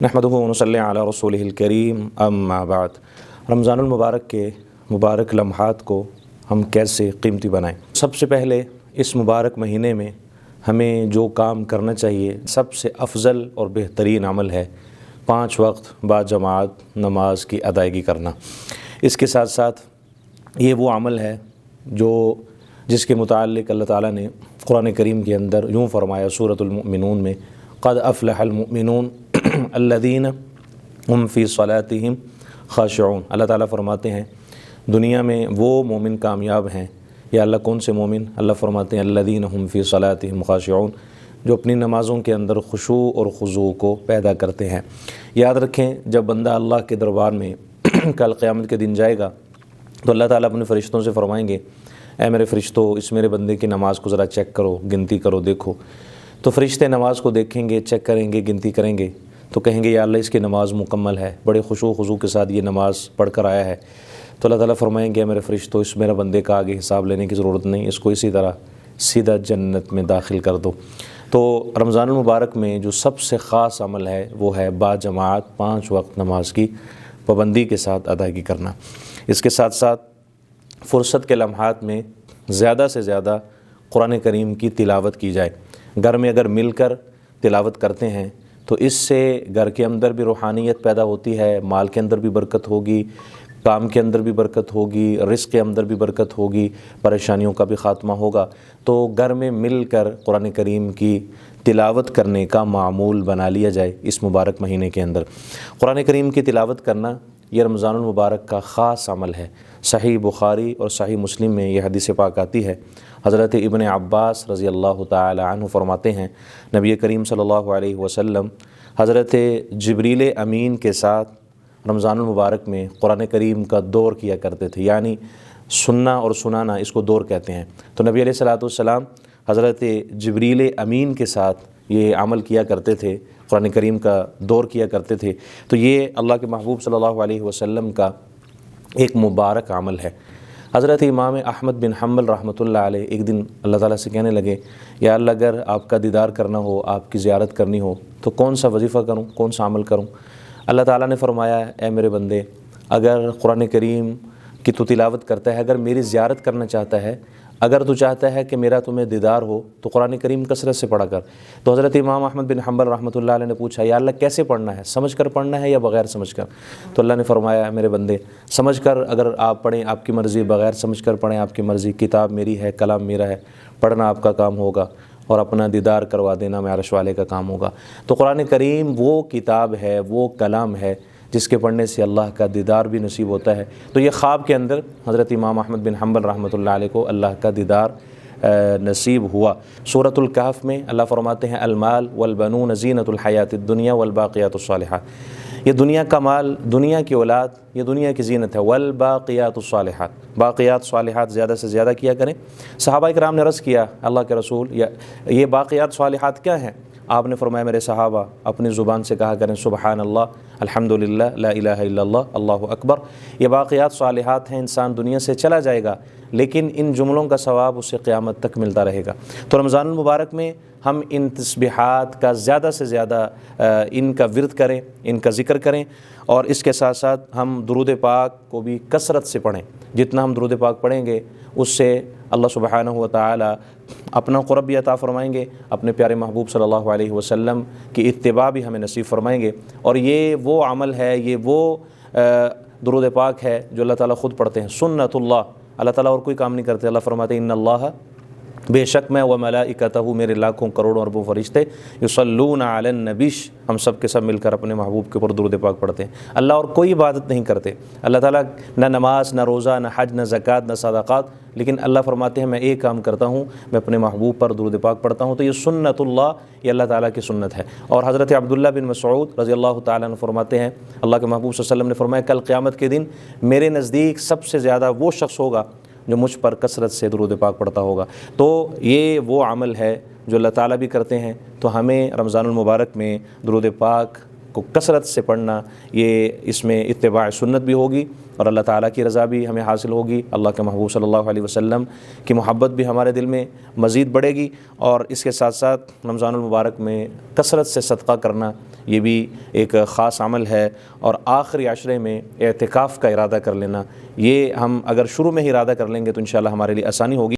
نحمدہ ونصلی علی رسولہ الکریم اما بعد۔ رمضان المبارک کے مبارک لمحات کو ہم کیسے قیمتی بنائیں؟ سب سے پہلے اس مبارک مہینے میں ہمیں جو کام کرنا چاہیے، سب سے افضل اور بہترین عمل ہے 5 وقت با جماعت نماز کی ادائیگی کرنا۔ اس کے ساتھ ساتھ یہ وہ عمل ہے جس کے متعلق اللہ تعالیٰ نے قرآن کریم کے اندر یوں فرمایا سورۃ المؤمنون میں، قد افلح المؤمنون الذین هم فی صلاتہم خاشعون۔ اللہ تعالیٰ فرماتے ہیں دنیا میں وہ مومن کامیاب ہیں۔ یا اللہ کون سے مومن؟ اللہ فرماتے ہیں الذین هم فی صلاتہم خاشعون، جو اپنی نمازوں کے اندر خشوع اور خضوع کو پیدا کرتے ہیں۔ یاد رکھیں، جب بندہ اللہ کے دربار میں کل قیامت کے دن جائے گا تو اللہ تعالیٰ اپنے فرشتوں سے فرمائیں گے، اے میرے فرشتوں، اس میرے بندے کی نماز کو ذرا چیک کرو، گنتی کرو، دیکھو۔ تو فرشتے نماز کو دیکھیں گے، چیک کریں گے، گنتی کریں گے، تو کہیں گے یا اللہ اس کی نماز مکمل ہے، بڑے خشوع و خضوع کے ساتھ یہ نماز پڑھ کر آیا ہے۔ تو اللہ تعالیٰ فرمائیں گے میرے فرشتوں، اس میرے بندے کا آگے حساب لینے کی ضرورت نہیں، اس کو اسی طرح سیدھا جنت میں داخل کر دو۔ تو رمضان المبارک میں جو سب سے خاص عمل ہے وہ ہے با جماعت 5 وقت نماز کی پابندی کے ساتھ ادائیگی کرنا۔ اس کے ساتھ ساتھ فرصت کے لمحات میں زیادہ سے زیادہ قرآن کریم کی تلاوت کی جائے۔ گھر میں اگر مل کر تلاوت کرتے ہیں تو اس سے گھر کے اندر بھی روحانیت پیدا ہوتی ہے، مال کے اندر بھی برکت ہوگی، کام کے اندر بھی برکت ہوگی، رزق کے اندر بھی برکت ہوگی، پریشانیوں کا بھی خاتمہ ہوگا۔ تو گھر میں مل کر قرآن کریم کی تلاوت کرنے کا معمول بنا لیا جائے اس مبارک مہینے کے اندر۔ قرآن کریم کی تلاوت کرنا یہ رمضان المبارک کا خاص عمل ہے۔ صحیح بخاری اور صحیح مسلم میں یہ حدیث پاک آتی ہے، حضرت ابن عباس رضی اللہ تعالی عنہ فرماتے ہیں نبی کریم صلی اللہ علیہ وسلم حضرت جبریل امین کے ساتھ رمضان المبارک میں قرآن کریم کا دور کیا کرتے تھے، یعنی سننا اور سنانا اس کو دور کہتے ہیں۔ تو نبی علیہ الصلوۃ والسلام حضرت جبریل امین کے ساتھ یہ عمل کیا کرتے تھے، قرآن کریم کا دور کیا کرتے تھے۔ تو یہ اللہ کے محبوب صلی اللہ علیہ وسلم کا ایک مبارک عمل ہے۔ حضرت امام احمد بن حنبل رحمۃ اللہ علیہ ایک دن اللہ تعالیٰ سے کہنے لگے، یا اللہ اگر آپ کا دیدار کرنا ہو، آپ کی زیارت کرنی ہو تو کون سا وظیفہ کروں، کون سا عمل کروں؟ اللہ تعالیٰ نے فرمایا، اے میرے بندے، اگر قرآن کریم کی تو تلاوت کرتا ہے، اگر میری زیارت کرنا چاہتا ہے، اگر تو چاہتا ہے کہ میرا تمہیں دیدار ہو تو قرآن کریم کثرت سے پڑھا کر۔ تو حضرت امام احمد بن حنبل رحمۃ اللہ علیہ نے پوچھا، یا اللہ کیسے پڑھنا ہے، سمجھ کر پڑھنا ہے یا بغیر سمجھ کر؟ تو اللہ نے فرمایا، میرے بندے سمجھ کر اگر آپ پڑھیں آپ کی مرضی، بغیر سمجھ کر پڑھیں آپ کی مرضی، کتاب میری ہے، کلام میرا ہے، پڑھنا آپ کا کام ہوگا اور اپنا دیدار کروا دینا میں عرش والے کا کام ہوگا۔ تو قرآن کریم وہ کتاب ہے، وہ کلام ہے جس کے پڑھنے سے اللہ کا دیدار بھی نصیب ہوتا ہے۔ تو یہ خواب کے اندر حضرت امام احمد بن حنبل رحمۃ اللہ علیہ کو اللہ کا دیدار نصیب ہوا۔ سورۃ الکہف میں اللہ فرماتے ہیں، المال والبنون زینۃ الحیات الدنیا والباقیات الصالحات۔ یہ دنیا کا مال، دنیا کی اولاد، یہ دنیا کی زینت ہے۔ والباقیات الصالحات، باقیات صالحات زیادہ سے زیادہ کیا کریں۔ صحابہ کرام نے عرض کیا، اللہ کے رسول یہ باقیات صالحات کیا ہیں؟ آپ نے فرمایا، میرے صحابہ اپنی زبان سے کہا کریں سبحان اللہ، الحمدللہ، لا الہ الا اللہ، اللہ اکبر۔ یہ باقیات صالحات ہیں، انسان دنیا سے چلا جائے گا لیکن ان جملوں کا ثواب اسے قیامت تک ملتا رہے گا۔ تو رمضان المبارک میں ہم ان تسبیحات کا زیادہ سے زیادہ ان کا ورد کریں، ان کا ذکر کریں، اور اس کے ساتھ ساتھ ہم درود پاک کو بھی کثرت سے پڑھیں۔ جتنا ہم درود پاک پڑھیں گے اس سے اللہ سبحانہ و تعالی اپنا قرب بھی عطا فرمائیں گے، اپنے پیارے محبوب صلی اللہ علیہ وسلم کی اتباع بھی ہمیں نصیب فرمائیں گے۔ اور یہ وہ عمل ہے، یہ وہ درود پاک ہے جو اللہ تعالیٰ خود پڑھتے ہیں، سنت اللہ تعالیٰ اور کوئی کام نہیں کرتے۔ اللہ فرماتے ہیں ان اللہ، بے شک میں و ملائکتہ، میرے لاکھوں کروڑوں اربوں فرشتے، یصلون علی النبی، ہم سب کے سب مل کر اپنے محبوب کے اوپر درود پاک پڑھتے ہیں۔ اللہ اور کوئی عبادت نہیں کرتے، اللہ تعالیٰ نہ نماز، نہ روزہ، نہ حج، نہ زکوٰۃ، نہ صدقات، لیکن اللہ فرماتے ہیں میں ایک کام کرتا ہوں، میں اپنے محبوب پر درود پاک پڑھتا ہوں۔ تو یہ سنت اللہ، یہ اللہ تعالیٰ کی سنت ہے۔ اور حضرت عبداللہ بن مسعود رضی اللہ تعالیٰ عنہ فرماتے ہیں، اللہ کے محبوب صلی اللہ علیہ وسلم نے فرمایا، کل قیامت کے دن میرے نزدیک سب سے زیادہ وہ شخص ہوگا جو مجھ پر کثرت سے درود پاک پڑھتا ہوگا۔ تو یہ وہ عمل ہے جو اللہ تعالیٰ بھی کرتے ہیں۔ تو ہمیں رمضان المبارک میں درود پاک کو کثرت سے پڑھنا، یہ اس میں اتباع سنت بھی ہوگی اور اللہ تعالیٰ کی رضا بھی ہمیں حاصل ہوگی، اللہ کے محبوب صلی اللہ علیہ وسلم کی محبت بھی ہمارے دل میں مزید بڑھے گی۔ اور اس کے ساتھ ساتھ رمضان المبارک میں کثرت سے صدقہ کرنا یہ بھی ایک خاص عمل ہے، اور آخری عشرے میں اعتکاف کا ارادہ کر لینا، یہ ہم اگر شروع میں ہی ارادہ کر لیں گے تو انشاءاللہ ہمارے لیے آسانی ہوگی۔